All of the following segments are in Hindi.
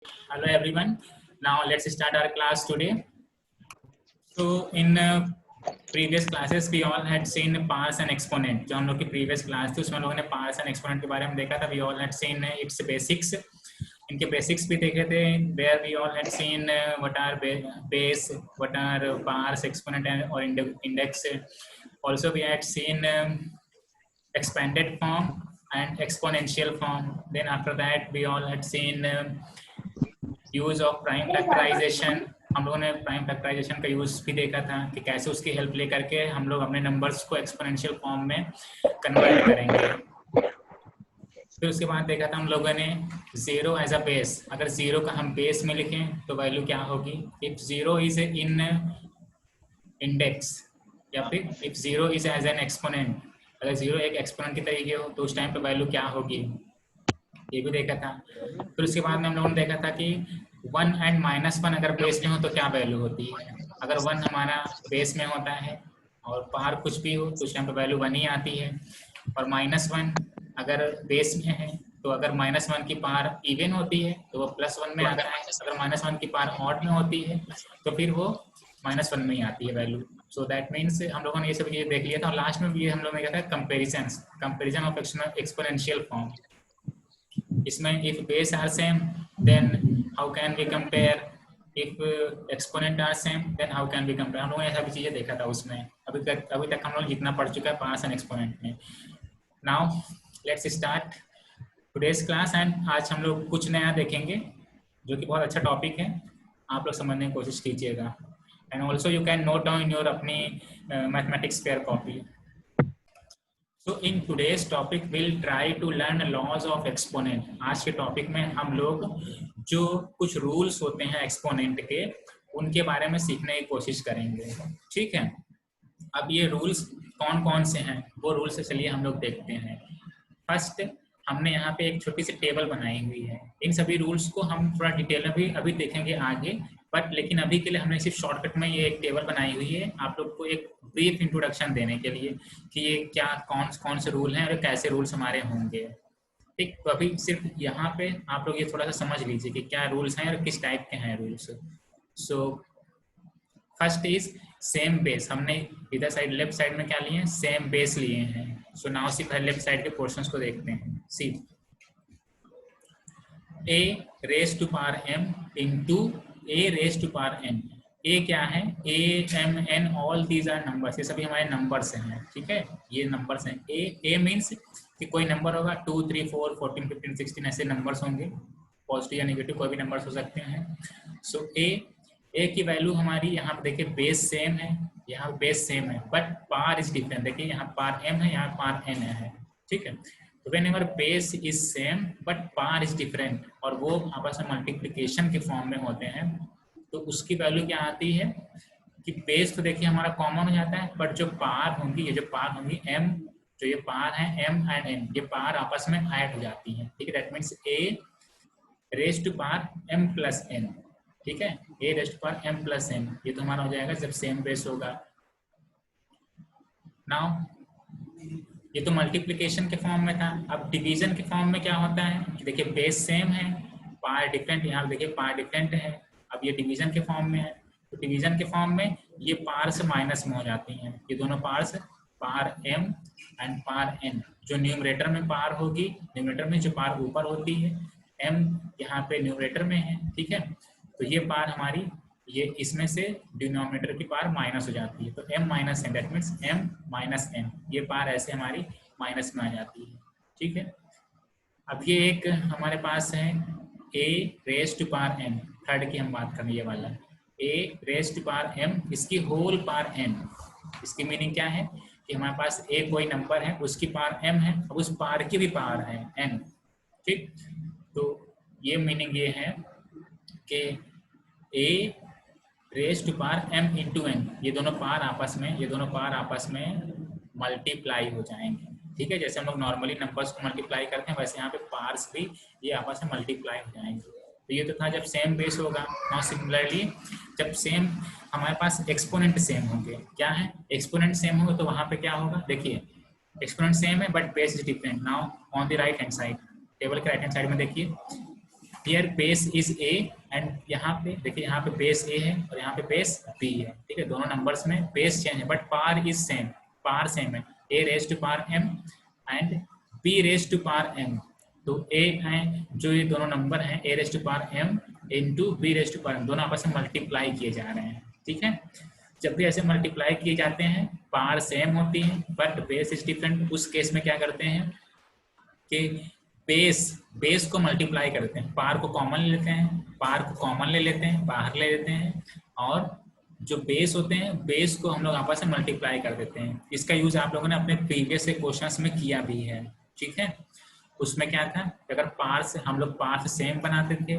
Hello everyone. Now let's start our class today. So in previous classes we all had seen parts and exponent. जो हम लोग की previous class थी उसमें हम लोगों ने parts and exponent के बारे में देखा था. We all had seen its basics. इनके basics भी देखे थे. There we all had seen what are base, what are parts, exponent and or index. Also we had seen expanded form and exponential form. Then after that we all had seen use of prime factorization. हम लोगों ने प्राइम फैक्टराइजेशन का यूज भी देखा था कि कैसे उसकी हेल्प लेकर के हम लोग अपने नंबर्स को एक्सपोनेंशियल फॉर्म में कन्वर्ट करेंगे. फिर उसके बाद देखा था हम लोगों ने जीरो एज अ बेस. अगर जीरो का हम बेस में लिखें तो वैल्यू क्या होगी. If zero is in index या फिर if zero is as an exponent. अगर जीरो एक एक्सपोनेंट की तरीके हो तो उस टाइम पे वैल्यू क्या होगी, ये भी देखा था. फिर उसके बाद में हम लोगों ने देखा था कि 1 एंड -1 अगर बेस में हो तो क्या वैल्यू होती है. अगर 1 हमारा बेस में होता है और पार कुछ भी हो तो उस टाइम पे वैल्यू 1 ही आती है. और -1 अगर बेस में है तो अगर -1 की पार इवन होती है तो वो +1 में आता है. अगर -1 की पार ऑड में होती है तो फिर वो -1 में ही आती है वैल्यू. सो दैट मीन्स हम लोगों ने ये सब चीज़ें देख लिया था. और लास्ट में भी हम लोगों ने देखा था कंपेरिजन ऑफ एक्सपोनेंशियल फॉर्म. इसमें if base are same then how can we compare, if exponent are same then how can we compare. हम लोगों ने ऐसा भी चीजें देखा था उसमें. अभी तक हम लोग जितना पढ़ चुका है पार्ट्स एंड एक्सपोनेंट में. Now let's start today's class. And आज हम लोग कुछ नया देखेंगे जो कि बहुत अच्छा टॉपिक है. आप लोग समझने की कोशिश कीजिएगा. And also you can note down in your अपनी mathematics fair copy. So in today's topic we'll try to learn laws of exponent. आज के टॉपिक में हम लोग जो कुछ रूल्स होते हैं एक्सपोनेंट के उनके बारे में सीखने की कोशिश करेंगे. ठीक है. अब ये रूल्स कौन कौन से हैं वो रूल्स से चलिए हम लोग देखते हैं. फर्स्ट हमने यहाँ पे एक छोटी सी टेबल बनाई हुई है. इन सभी रूल्स को हम थोड़ा डिटेल में अभी देखेंगे आगे, बट लेकिन अभी के लिए हमने सिर्फ शॉर्टकट में ये एक टेबल बनाई हुई है आप लोग को एक ब्रीफ इंट्रोडक्शन देने के लिए कि ये क्या कौन से रूल हैं और कैसे रूल्स हमारे होंगे. ठीक. तो अभी सिर्फ यहाँ पे आप लोग ये थोड़ा सा समझ लीजिए कि क्या रूल्स हैं और किस टाइप के हैं rules. So first is same base. हमने इधर साइड लेफ्ट साइड में क्या लिए हैं, सेम बेस लिए हैं. सो नाउ सिर्फ लेफ्ट साइड के पोर्शंस को देखते हैं. सी a raised to power m into a raised to power n. a क्या है, a m n all these are numbers. ये सभी हमारे नंबर्स हैं. ठीक है, ये नंबर्स हैं. a मीन्स कि कोई नंबर होगा 2 3 4 14 15 16 ऐसे नंबर्स होंगे. पॉजिटिव या नेगेटिव कोई भी नंबर्स हो सकते हैं. सो a की वैल्यू हमारी यहाँ पे देखिए बेस सेम है, यहाँ बेस सेम है बट पार इज डिफरेंट. देखिए यहाँ पार m है, यहाँ पार n है. ठीक है. तो whenever base is same but par is different और वो आपस में मल्टीप्लिकेशन के फॉर्म में होते हैं तो उसकी वैल्यू क्या आती है कि बेस तो देखिए हमारा कॉमन हो जाता है बट जो पार होंगी, ये जो पार होंगी m, जो ये पार है m एंड n, ये पार आपस में ऐड हो जाती हैं. ठीक है. That means a raise to power m plus n. ठीक है, a raise to power m plus n. ये तो हमारा हो जाएगा जब सेम बेस होगा. नाउ ये तो मल्टीप्लिकेशन के फॉर्म में था. अब डिवीजन के फॉर्म में क्या होता है कि देखिए बेस सेम है, पार डिफरेंट. यहाँ देखिए पार डिफरेंट है. अब ये डिवीजन के फॉर्म में है तो डिवीजन के फॉर्म में ये पार से माइनस में हो जाती हैं. ये दोनों powers power m and power n. जो न्यूमरेटर में पार होगी, न्यूमरेटर में जो पार ऊपर होती है m यहाँ पे न्यूमरेटर में है. ठीक है. तो ये पार हमारी ये इसमें से डिनोमिनेटर की पार माइनस हो जाती है तो m minus n. That means m minus n. ये पार ऐसे हमारी माइनस में आ जाती है. ठीक है. अब ये एक हमारे पास है a raise to power n. Third की हम बात करें, ये वाला a raise to power m, इसकी होल पार n. इसकी मीनिंग क्या है कि हमारे पास a कोई नंबर है, उसकी पार m है, अब उस पार की भी पार है n. ठीक. तो ये मीनिंग ये है कि a raise to power m into n, ये दोनों पार आपस में मल्टीप्लाई हो जाएंगे. ठीक है. जैसे हम लोग नॉर्मली नंबर्स को मल्टीप्लाई करते हैं वैसे यहाँ पे पार्स भी ये आपस में मल्टीप्लाई हो जाएंगे. तो ये तो था जब सेम बेस होगा. नाउ सिमिलरली जब सेम हमारे पास एक्सपोनेंट सेम होंगे. क्या है, एक्सपोनेंट सेम होगा तो वहाँ पे क्या होगा, देखिए एक्सपोनेंट सेम है but base is different. Now on the right hand side, table के राइट हैंड साइड में देखिए here base is A and यहाँ पे देखिए, यहाँ पे बेस ए है और यहाँ पे बेस बी है, ठीक है। दोनों नंबर्स में बेस चेंज है but power is same, power same है, A raise to power M and B raise to power M. तो ए है जो ये दोनों नंबर हैं, A raise to power M into B raise to power M, दोनों आपस में मल्टीप्लाई किए जा रहे हैं, ठीक है। जब भी ऐसे मल्टीप्लाई किए जाते हैं पार सेम होती है बट बेस इज डिफरेंट, उस केस में क्या करते हैं कि बेस को मल्टीप्लाई करते हैं, पार को कॉमन ले लेते हैं, पार को कॉमन ले लेते हैं, बाहर ले लेते हैं, और जो बेस होते हैं बेस को हम लोग आपस में मल्टीप्लाई कर देते हैं। इसका यूज आप लोगों ने अपने प्रीवियस क्वेश्चंस में किया भी है, ठीक है। उसमें क्या था, अगर पार से हम लोग पार से सेम बनाते थे,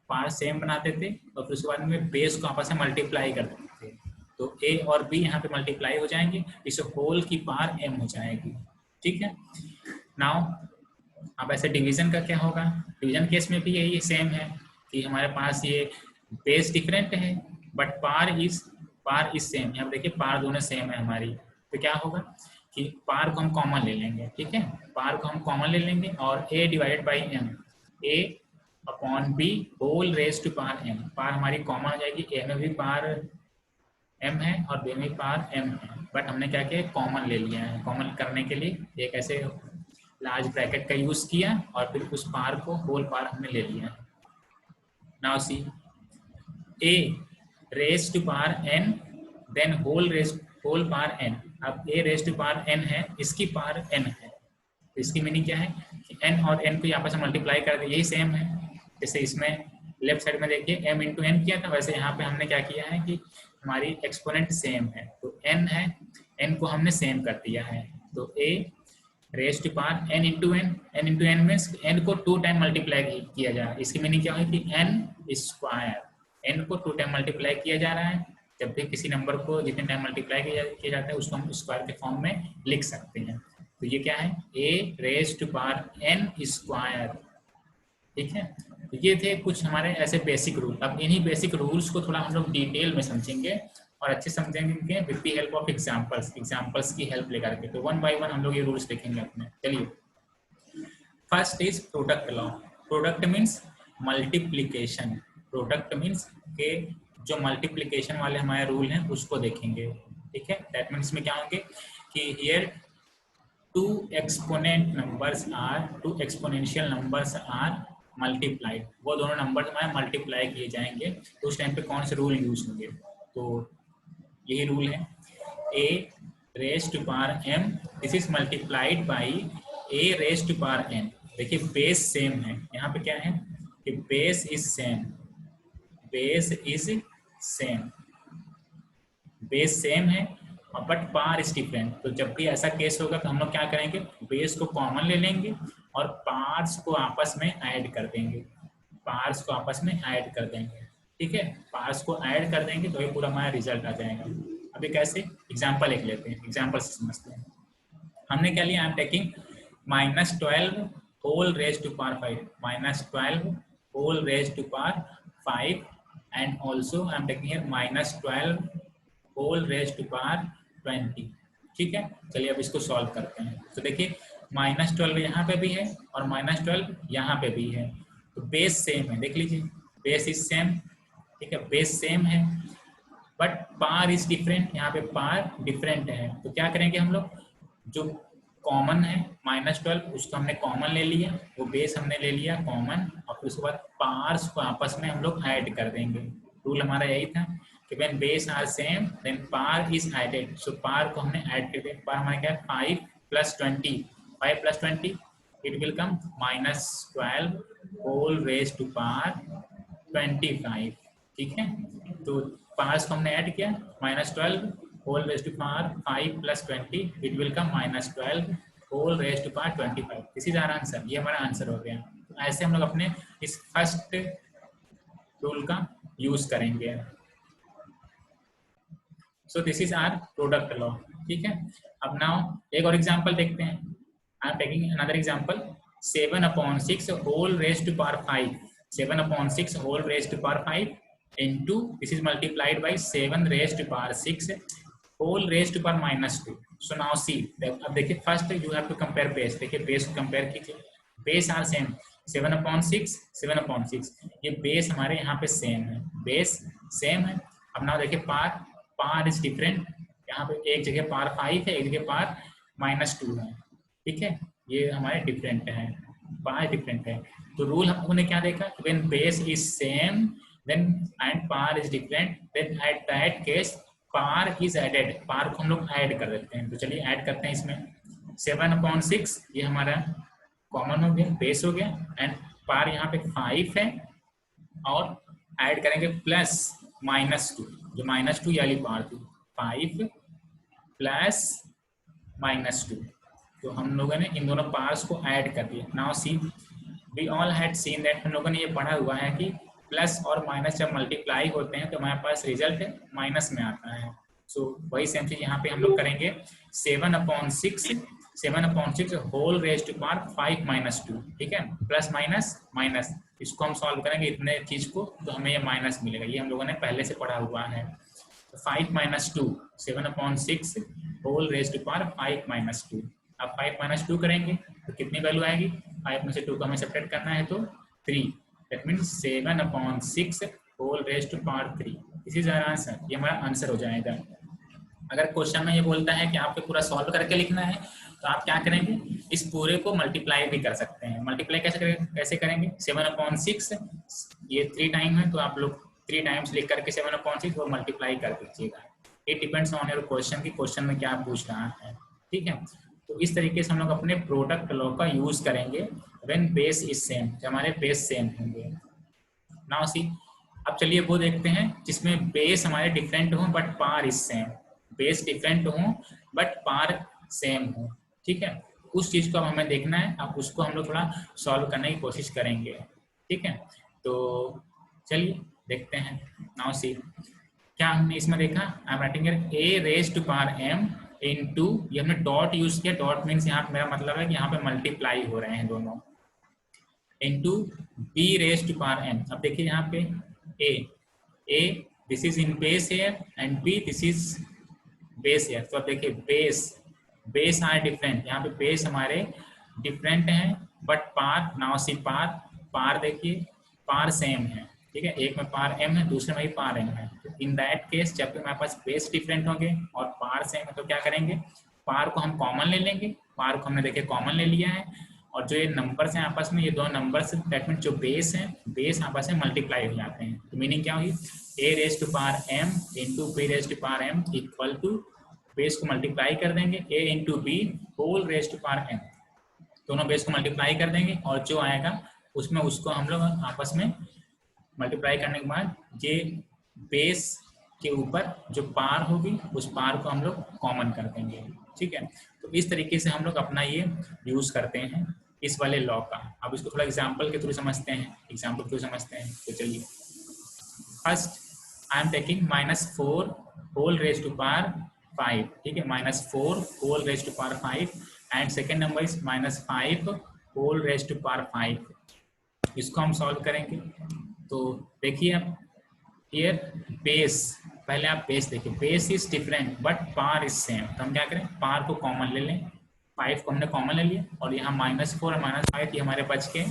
पार सेम बनाते थे और फिर उसके बाद में बेस को आपस में मल्टीप्लाई कर देते थे, तो ए और बी यहाँ पे मल्टीप्लाई हो जाएंगे, इस होल की पार एम हो जाएगी, ठीक है। नाउ अब ऐसे डिवीजन का क्या होगा, डिवीजन केस में भी यही सेम है कि हमारे पास ये बेस डिफरेंट है बट पार इज सेम। यहाँ देखिए पार दोनों सेम है हमारी, तो क्या होगा कि पार को हम कॉमन ले लेंगे, ठीक है, पार को हम कॉमन ले लेंगे और a divided by M, a upon B whole raise to power M, power हमारी कॉमन हो जाएगी, a में भी पार m है और b में पार m है, बट हमने क्या किया कॉमन ले लिया है। कॉमन करने के लिए एक ऐसे लार्ज ब्रैकेट का यूज किया और फिर उस पार को होल पार हमने ले लिया। Now see a raise to power n then whole power n, अब a raise to power n है, इसकी पार n है, तो इसकी मीनिंग क्या है कि n और n को आपस में मल्टीप्लाई कर दे, यही सेम है। जैसे इसमें लेफ्ट साइड में देखिए m इंटू n किया था, वैसे यहाँ पे हमने क्या किया है कि हमारी एक्सपोनेंट सेम है, तो n है, n को हमने सेम कर दिया है, तो a raise to power n into n means n को 2 टाइम मल्टीप्लाई किया जा रहा है, इसकी मीनिंग क्या है कि n स्क्वायर, n को 2 टाइम मल्टीप्लाई किया जा रहा है। जब भी किसी नंबर को जितने टाइम मल्टीप्लाई किया जाता है उसको हम स्क्वायर के फॉर्म में लिख सकते हैं, तो ये क्या है a raise to power n square, ठीक है। तो ये थे कुछ हमारे ऐसे बेसिक रूल। अब इन्हीं बेसिक रूल्स को थोड़ा हम लोग डिटेल में समझेंगे और अच्छे समझेंगे with the help of examples की हेल्प लेकर के। तो वन बाय वन हम लोग ये रूल्स देखेंगे अपने। चलिए, first is product law. Product means multiplication, product means के जो मल्टीप्लीकेशन वाले हमारे रूल हैं उसको देखेंगे, ठीक है। दैट मीन्स में क्या होंगे कि here two exponential numbers are multiplied, वो दोनों नंबर हमारे मल्टीप्लाई किए जाएंगे, तो उस टाइम पे कौन से रूल यूज होंगे, तो यही रूल है a raise to power m, this is multiplied by a raise to power n। देखिए बेस सेम है, यहाँ पे क्या है कि base is same, base same है बट पार इज डिफरेंट। तो जब भी ऐसा केस होगा तो हम लोग क्या करेंगे, बेस को कॉमन ले लेंगे और पार्ट्स को आपस में ऐड कर देंगे, ठीक है। पार्ट्स को ऐड कर देंगे तो ये पूरा हमारा रिजल्ट आ जाएगा। अभी कैसे, एग्जांपल एक लेते हैं, एग्जांपल से समझते हैं। हमने क्या लिया, I am taking -12 whole raise to power 5, -12 whole raise to power 5 and also I am taking here -12 whole raise to power 20, ठीक है। चलिए अब इसको सॉल्व करते हैं। तो देखिए -12 यहाँ पे भी है और -12 यहाँ पे भी है, तो बेस सेम है, देख लीजिए बेस इज सेम, ठीक है, बेस सेम है बट पार इज डिफरेंट, यहाँ पे पार डिफरेंट है। तो क्या करेंगे हम लोग, जो कॉमन है -12 उसको हमने कॉमन ले लिया, वो बेस हमने ले लिया कॉमन, और फिर उसके बाद पार्स को आपस में हम लोग ऐड कर देंगे। रूल हमारा यही था कि when base are same then power is added, so power को हमने ऐड कर दिया। पार हमारा क्या है 5 + 20, 5 + 20 it will come -12 whole raise to power 25, ठीक है। तो पार्स को हमने ऐड किया, -12 whole raise to power 5 + 20 it will come -12 whole raise to power 25। This is our answer, ये हमारा आंसर हो गया। तो ऐसे हम लोग अपने इस फर्स्ट रूल का यूज करेंगे। So this is our product law, ठीक है। अब नाउ एक और एग्जांपल देखते हैं। I am taking another example 7/6 whole raise to power 5, 7/6 whole raise to power 5 into this is multiplied by 7 raised to power 6 whole raised to power -2। so now see, अब देखिए first you have to compare base, देखिए बेस को कंपेयर कीजिए, बेस आर सेम, 7/6 ये बेस हमारे यहाँ पे सेम है, बेस सेम है। अब ना देखिए पार इज डिफरेंट, यहाँ पे एक जगह पार 5 है, एक जगह पार -2 है, ठीक है, ये हमारे डिफरेंट है, पार डिफरेंट है। तो रूल हमने क्या देखा, when base is same then and power is different then at that case power is added, power को हम लोग ऐड कर देते हैं। तो चलिए ऐड करते हैं इसमें 7/6 ये हमारा कॉमन हो गया, बेस हो गया, एंड पार यहाँ पे 5 है, और ऐड करेंगे प्लस -2, जो -2 वाली पार थी, 5 प्लस -2, तो हम लोगों ने इन दोनों पार्ट्स को ऐड कर दिया। Now see we all had seen that, हम लोगों ने ये पढ़ा हुआ है कि प्लस और माइनस जब मल्टीप्लाई होते हैं तो हमारे पास रिजल्ट माइनस में आता है। सो वही सेम चीज यहाँ पे हम लोग करेंगे, 7/6 होल रेज टू पावर 5 -2, ठीक है, प्लस माइनस माइनस, इसको हम सॉल्व करेंगे इतने चीज को तो हमें ये माइनस मिलेगा, ये हम लोगों ने पहले से पढ़ा हुआ है। 5 -2 7/6 होल रेज टू पावर 5 -2, अब 5 -2 करेंगे तो कितनी वैल्यू आएगी, 5 में से 2 को हमें सेपरेट करना है तो 3, that means 7/6 whole raise to power 3, this is our answer, ये हमारा आंसर हो जाएगा। अगर क्वेश्चन में ये बोलता है कि आपको पूरा सॉल्व करके लिखना है तो आप क्या करेंगे, इस पूरे को मल्टीप्लाई भी कर सकते हैं। मल्टीप्लाई कैसे करेंगे, 7/6 ये 3 टाइम है तो आप लोग 3 टाइम्स लिख करके 7/6 वो मल्टीप्लाई कर दीजिएगा। It depends on your question की क्वेश्चन में क्या पूछ रहा है, ठीक है। तो इस तरीके से हम लोग अपने प्रोडक्ट लॉ का यूज करेंगे व्हेन बेस इज सेम, जब हमारे बेस सेम होंगे। नाउ सी, अब चलिए वो देखते हैं जिसमें बेस हमारे डिफरेंट हो but power is same, base different हो बट पार सेम हो, ठीक है, उस चीज को अब हमें देखना है। अब उसको हम लोग थोड़ा सॉल्व करने की कोशिश करेंगे, ठीक है। तो चलिए देखते हैं। नाउ सी, क्या हमने इसमें देखा, I am writing a raise to power m into, ये हमने डॉट यूज किया, डॉट मीन्स यहाँ मेरा मतलब है कि यहाँ पे मल्टीप्लाई हो रहे हैं दोनों, into b raise to power m। अब देखिए यहाँ पे a this is in base here and b this is base here. तो अब देखिए बेस आर डिफरेंट, यहाँ पे बेस हमारे डिफरेंट हैं बट पार, नाउ सी पार देखिए पार सेम है, ठीक है, एक में पार m है दूसरे में भी पार m है। इन दैट केस जब हमारे पास बेस डिफरेंट होंगे और पार सेम है तो क्या करेंगे, पार को हम कॉमन ले लेंगे, पार को हमने देखिए कॉमन ले लिया है, और जो ये नंबर्स हैं आपस में, ये दो नंबर्स दैट मीन जो बेस है, बेस आपस में मल्टीप्लाई हो जाते हैं। तो मीनिंग क्या हुई, a raise to power m into b raise to power m equal to, base को मल्टीप्लाई कर देंगे a into B whole raise to power m, दोनों बेस को मल्टीप्लाई कर देंगे और जो आएगा उसमें उसको हम लोग आपस में मल्टीप्लाई करने के बाद ये बेस के ऊपर जो पार होगी उस पार को हम लोग कॉमन कर देंगे, ठीक है। तो इस तरीके से हम लोग अपना ये यूज करते हैं इस वाले लॉ का। अब इसको थोड़ा एग्जांपल के थ्रू समझते हैं, तो चलिए, first I am taking -4 whole raise to power 5, ठीक है, -4 whole raise to power 5 and second number is -5 whole raise to power 5। इसको हम सॉल्व करेंगे तो देखिए अब हियर बेस, पहले आप बेस देखिए, base is different but power is same, तो हम क्या करें, पार को कॉमन ले लें, 5 को हमने कॉमन ले लिया और यहाँ -4 और -5 ये हमारे बच के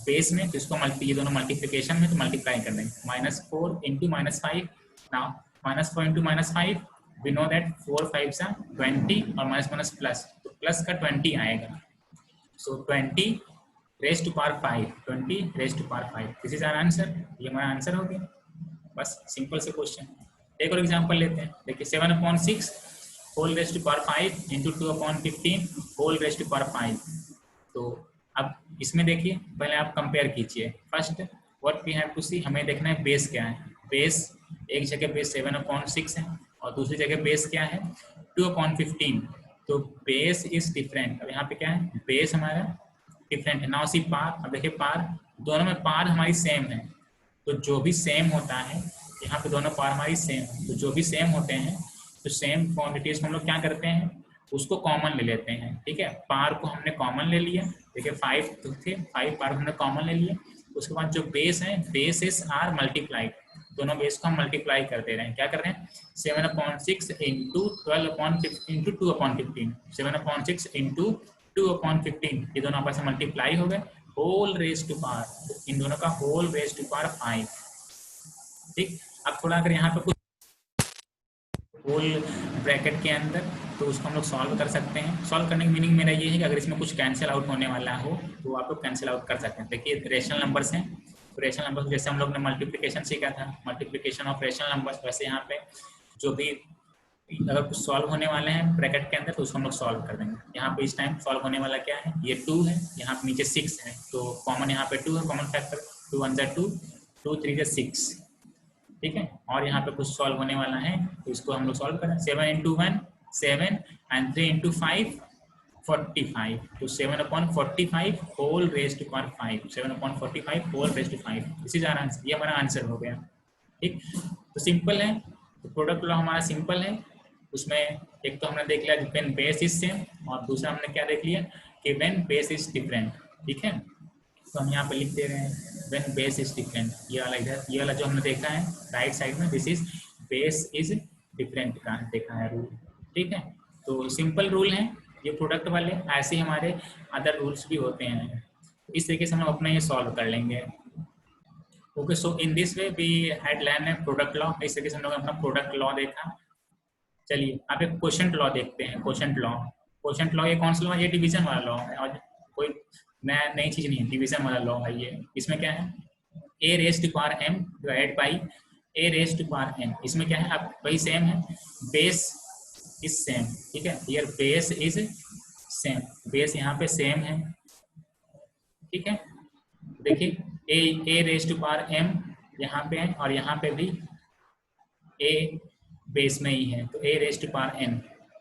बेस में, तो इसको ये दोनों मल्टीप्लिकेशन में तो मल्टीप्लाई कर देंगे, -4 into -5, now -4 into -5 we know that 4 5 20 और माइनस प्लस, तो प्लस का 20 आएगा, so 20 raise to power 5, 20 raise to power 5, this is our answer, ये हमारा आंसर हो गया। बस सिंपल से क्वेश्चन। एक और एग्जांपल लेते हैं, देखिए 7/6 whole raise to power 5 into 2/15 whole raise to power 5। तो अब इसमें देखिए पहले आप कंपेयर कीजिए, first what we have to see, हमें देखना है बेस क्या है, बेस एक जगह बेस 7/6 है और दूसरी जगह बेस क्या है 2/15, तो बेस इज डिफरेंट। अब यहाँ पे क्या है, बेस हमारा डिफरेंट है। नाउ सी पार, अब देखिए पार, दोनों में पार हमारी सेम है, तो जो भी सेम होता है, यहाँ पे दोनों पार हमारी सेम है, तो जो भी सेम होते हैं तो सेम क्वांटिटीज हम लोग क्या करते हैं, उसको कॉमन ले लेते हैं, ठीक है। पार को हमने कॉमन ले लिया, देखिए 5 तो थे, 5 पार हमने कॉमन ले लिया, उसके बाद जो बेस है, बेसेस आर मल्टीप्लाइड, दोनों बेस को हम मल्टीप्लाई कर दे रहे हैं, क्या कर रहे हैं 7/6 इंटू 12/15 इंटू 2/15, 7/6 इंटू 2/15, ये दोनों आपस में मल्टीप्लाई हो गए, होल रेज टू पावर, इन दोनों का होल रेज टू पावर 5। ठीक, अब थोड़ा अगर यहाँ पे कुछ होल ब्रैकेट के अंदर, तो उसको हम लोग सॉल्व कर सकते हैं। सॉल्व करने की मीनिंग मेरा ये है कि अगर इसमें कुछ कैंसिल आउट होने वाला हो तो आप लोग कैंसिल आउट कर सकते हैं। देखिए रेशनल नंबर्स हैं, तो रेशनल नंबर्स जैसे हम लोग ने मल्टीप्लिकेशन सीखा था, मल्टीप्लिकेशन ऑफ रेशनल नंबर्स, वैसे यहाँ पे जो भी अगर कुछ सॉल्व होने वाले हैं ब्रैकेट के अंदर तो उसको हम लोग सॉल्व कर देंगे। यहाँ पे इस टाइम सॉल्व होने वाला क्या है, ये 2 है, यहाँ पे नीचे 6 है, तो कॉमन यहाँ पे 2 है, कॉमन फैक्टर 2 1 2, 2 3 6। ठीक है, और यहाँ पे कुछ सॉल्व होने वाला है तो इसको हम लोग सॉल्व करें। 7 इंटू 1 7 एंड 3 इंटू 5 45, तो 7/45 whole raise to power 5, 7/45 whole raise to 5, this is our answer, ये हमारा आंसर हो गया। ठीक, तो सिंपल है, तो प्रोडक्ट लॉ हमारा सिंपल है। उसमें एक तो हमने देख लिया व्हेन बेस इज सेम, और दूसरा हमने क्या देख लिया कि व्हेन बेस इज डिफरेंट। ठीक है, तो हम यहाँ पे लिख दे रहे हैं व्हेन बेस इज डिफरेंट, ये वाला इधर, ये वाला जो हमने देखा है राइट साइड में, this is base is different का देखा है रूल। ठीक है, तो सिंपल रूल है ये प्रोडक्ट वाले, ऐसे ही हमारे अदर रूल्स भी होते हैं। इस तरीके से हम अपना ये सॉल्व कर लेंगे। Okay, so in this way we had learn a product law. इस तरीके से हम लोग अपना प्रोडक्ट लॉ देखा। चलिए अब एक क्वेश्चन लॉ देखते हैं। क्वेश्चन लॉ, क्वेश्चन लॉ ये कौन सा लॉ है, ये डिवीजन वाला लॉ है, और कोई नई चीज नहीं है, डिवीजन वाला लॉ है ये। इसमें क्या है, a raise to power m divided by a raise to power n। इसमें क्या है, अब वही सेम है, बेस इज सेम। ठीक है, here base is same, base यहाँ पे सेम है। ठीक है, देखिए a raise to power m यहाँ पे है, और यहाँ पे भी a बेस में ही है, तो a raise to power n,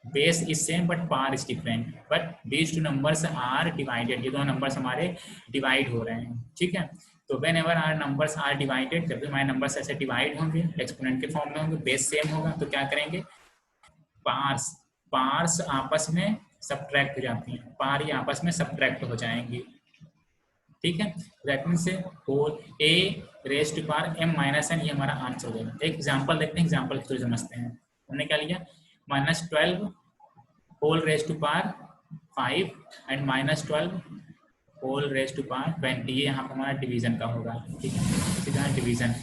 base is same but power is different, but these two numbers are divided, ये दो नंबर्स हमारे डिवाइड हो रहे हैं। ठीक है, तो whenever are numbers are divided, जब भी हमारे नंबर्स ऐसे डिवाइड होंगे एक्सपोनेंट के फॉर्म में होंगे, बेस सेम होगा, तो क्या करेंगे, पार्स, पार्स आपस में सब्ट्रैक्ट हो जाती हैं, पार ये आपस में सब्ट्रैक्ट हो जाएंगी। ठीक है, that means whole a raise to power m minus n, ये हमारा आंसर हो जाएगा। एक एग्जांपल देखते हैं, एग्जांपल के थ्रू समझते हैं। हमने क्या लिया, -12 whole raise to power 5 and -12 whole raise to power 20, ये यहाँ पर हमारा डिवीजन का होगा। ठीक है, इसी तरह डिवीजन।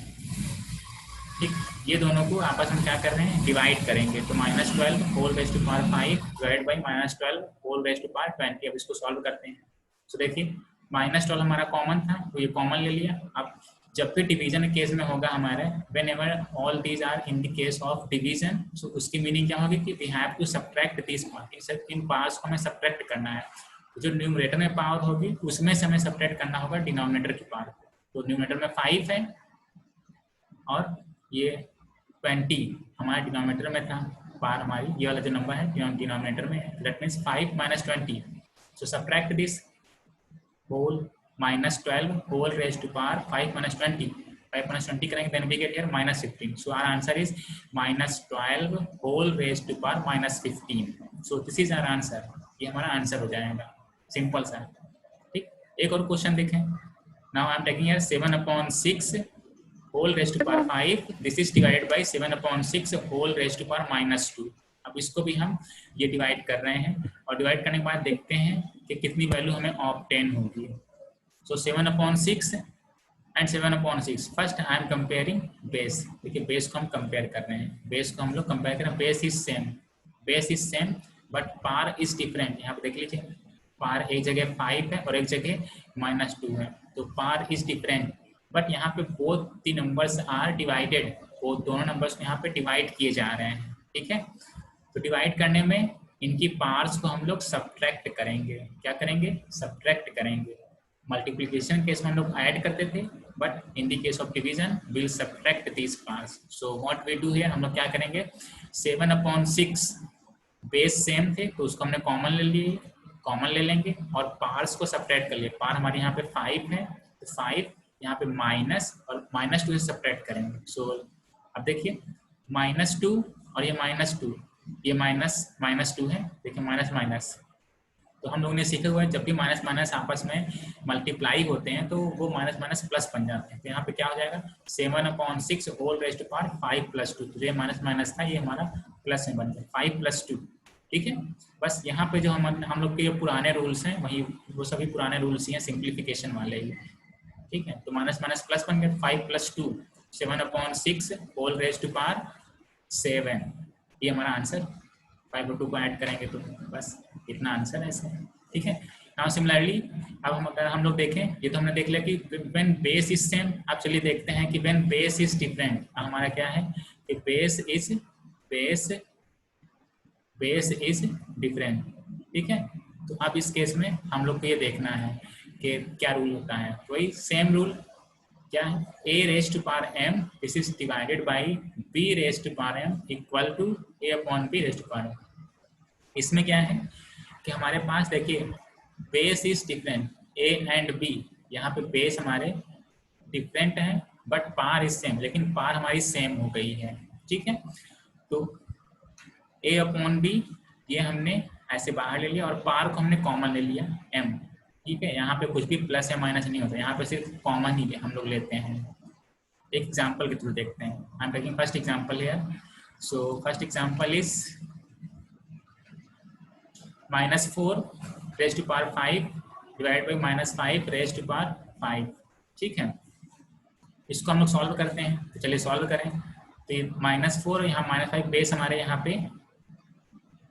ठीक, ये दोनों को आपस में क्या कर रहे हैं, डिवाइड करेंगे, तो -12 whole raise to power 5 divide by -12 whole raise to power 20। अब इसको सॉल्व करते हैं। तो देखिए -12 हमारा कॉमन था, तो ये कॉमन ले लिया। अब जब भी डिवीजन केस में होगा हमारे, whenever all these are in the case of division, so उसकी मीनिंग क्या होगी कि we have to subtract this part, इन पार्ट्स को हमें सब्ट्रैक्ट करना है। तो जो न्यूमरेटर में पावर होगी उसमें से हमें सब्ट्रैक्ट करना होगा डिनोमिनेटर की पावर। तो न्यूमरेटर में 5 है और ये 20 हमारे डिनोमिनेटर में था, पावर हमारी ये वाला जो नंबर है डिनोमिनेटर में, that means 5 - 20। So subtract this whole -12 whole raise to power 5 - 20, 5 - 20 करेंगे, then we get here -15। So our answer is -12 whole raise to power -15। So this is our answer, ये हमारा आंसर हो जाएगा, सिंपल सा। ठीक, एक और क्वेश्चन देखें। Now I am taking here 7/6 whole raise to power 5, this is divided by 7/6 whole raise to power -2। अब इसको भी हम ये डिवाइड कर रहे हैं, और डिवाइड करने के बाद देखते हैं कि कितनी वैल्यू हमें ऑब्टेन होगी। सो 7/6 and 7/6, first I am comparing base. देखिए बेस को हम कंपेयर कर रहे हैं, बेस को हम लोग कंपेयर कर रहे हैं, base is same, base is same but power is different. यहाँ पे देख लीजिए, पार एक जगह 5 है और एक जगह -2 है, तो पार इज डिफरेंट, बट यहाँ पे both the numbers are divided, वो दोनों नंबर्स को यहाँ पे डिवाइड किए जा रहे हैं। ठीक है, तो डिवाइड करने में इनकी पार्ट्स को हम लोग सब्ट्रैक्ट करेंगे। क्या करेंगे, सब्ट्रैक्ट करेंगे। मल्टीप्लिकेशन केस में हम लोग ऐड करते थे, but in the case of division we will subtract these parts. So what we do here, हम लोग क्या करेंगे, 7/6 बेस सेम थे तो उसको हमने कॉमन ले लिए, कॉमन ले लेंगे और पार्ट्स को सब्ट्रैक्ट कर लिए। पार हमारे यहाँ पे 5 है, तो 5 यहाँ पे माइनस और -2 से सब्ट्रैक्ट करेंगे। सो अब देखिए -2 और ये -2, ये -2 है, देखिए माइनस माइनस। तो हम लोगों ने सीखा हुआ है जब भी माइनस माइनस आपस में मल्टीप्लाई होते हैं तो वो माइनस माइनस प्लस बन जाते हैं। तो यहाँ पे क्या हो जाएगा, 7/6 होल रेज टू पावर 5 + 2, तो ये माइनस माइनस था, ये हमारा प्लस में बन गया, 5 + 2। ठीक है। बस यहाँ पे जो हम लोग के ये पुराने रूल्स हैं वही वो सभी पुराने रूल्स ही हैं, सिंप्लीफिकेशन वाले ही। ठीक है, तो माइनस माइनस प्लस बन गया, 5 + 2 7/6 होल रेज टू पावर 7, ये हमारा आंसर। 5 और 2 को ऐड करेंगे तो बस इतना आंसर है इसका। ठीक है, नाउ सिमिलरली अब अगर हम लोग देखें, ये तो हमने देख लिया कि व्हेन बेस इज सेम। अब चलिए देखते हैं कि व्हेन बेस इज डिफरेंट। हमारा क्या है कि बेस इज डिफरेंट। ठीक है, तो अब इस केस में हम लोग को ये देखना है कि क्या रूल होता है। वही सेम रूल क्या है, a raise to power m this is divided by b raise to power m equal to a/b raise to power m। इसमें क्या है कि हमारे पास देखिए base is different a and b, यहाँ पे बेस हमारे डिफरेंट है बट पार इज सेम, लेकिन पार हमारी सेम हो गई है। ठीक है, तो a/b ये हमने ऐसे बाहर ले लिया और पार को हमने कॉमन ले लिया m। ठीक है, यहाँ पे कुछ भी प्लस या माइनस नहीं होता, यहाँ पे सिर्फ कॉमन ही हम लोग लेते हैं। एक एग्जाम्पल के थ्रू देखते हैं। I am taking first example here. So first example is -4 raise to power 5 divide by -5 raise to power 5। ठीक है, इसको हम लोग सॉल्व करते हैं, तो चलिए सॉल्व करें। तो ये -4 यहाँ -5 बेस हमारे यहाँ पे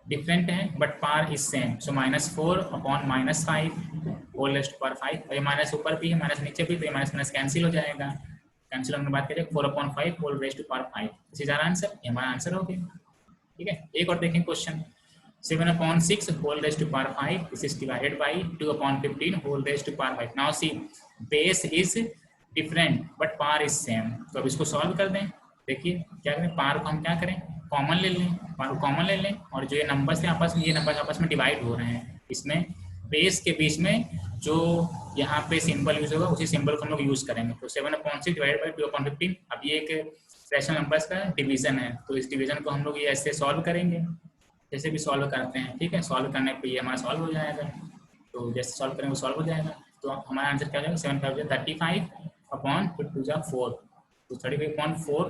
डिफरेंट है but power is same, so -4 upon -5 whole raise to power 5। और ये माइनस ऊपर भी है माइनस नीचे भी, तो ये माइनस माइनस कैंसिल हो जाएगा। कैंसिल होने की बात करें 4/5 whole raise to power 5, this is our answer, ये हमारा आंसर हो गया। ठीक है, एक और देखें question, 7/6 whole raise to power 5 this is divided by 2/15 whole raise to power 5। Now see base is different but power is same, तो अब इसको सॉल्व कर दें। देखिए क्या करें, पार को हम क्या करें कॉमन ले लें, पार को कॉमन ले लें और जो ये नंबर्स हैं आपस में, ये नंबर्स आपस में डिवाइड हो रहे हैं। इसमें बेस के बीच में जो यहाँ पे सिंबल यूज होगा उसी सिंबल को हम लोग यूज करेंगे। तो 7/6 डिवाइड बाई 2/15, अब ये एक रैशनल नंबर्स का डिवीजन है, तो इस डिवीजन को हम लोग ये ऐसे सॉल्व करेंगे जैसे भी सॉल्व करते हैं। ठीक है, सॉल्व करने पे ये हमारा सॉल्व हो जाएगा, तो जैसे सॉल्व करेंगे वो सॉल्व हो जाएगा। तो हमारा आंसर क्या हो जाएगा, 7/5 35 अपॉन 2 4, तो 35/4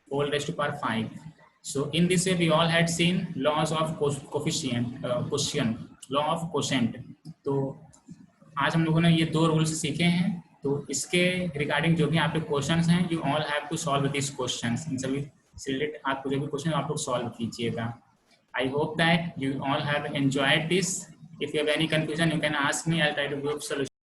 whole raised to power 5. So in this way we all had seen laws of law of quotient। तो आज हम लोगों ने ये 2 रूल्स सीखे हैं, तो इसके रिगार्डिंग जो भी आपके क्वेश्चंस हैं you all have to solve this questions. इन सभी से रिलेटेड आपको जो भी क्वेश्चन आप लोग सॉल्व कीजिएगा। I hope that you all have enjoyed this. If you have any confusion you can ask me, I'll try to give solution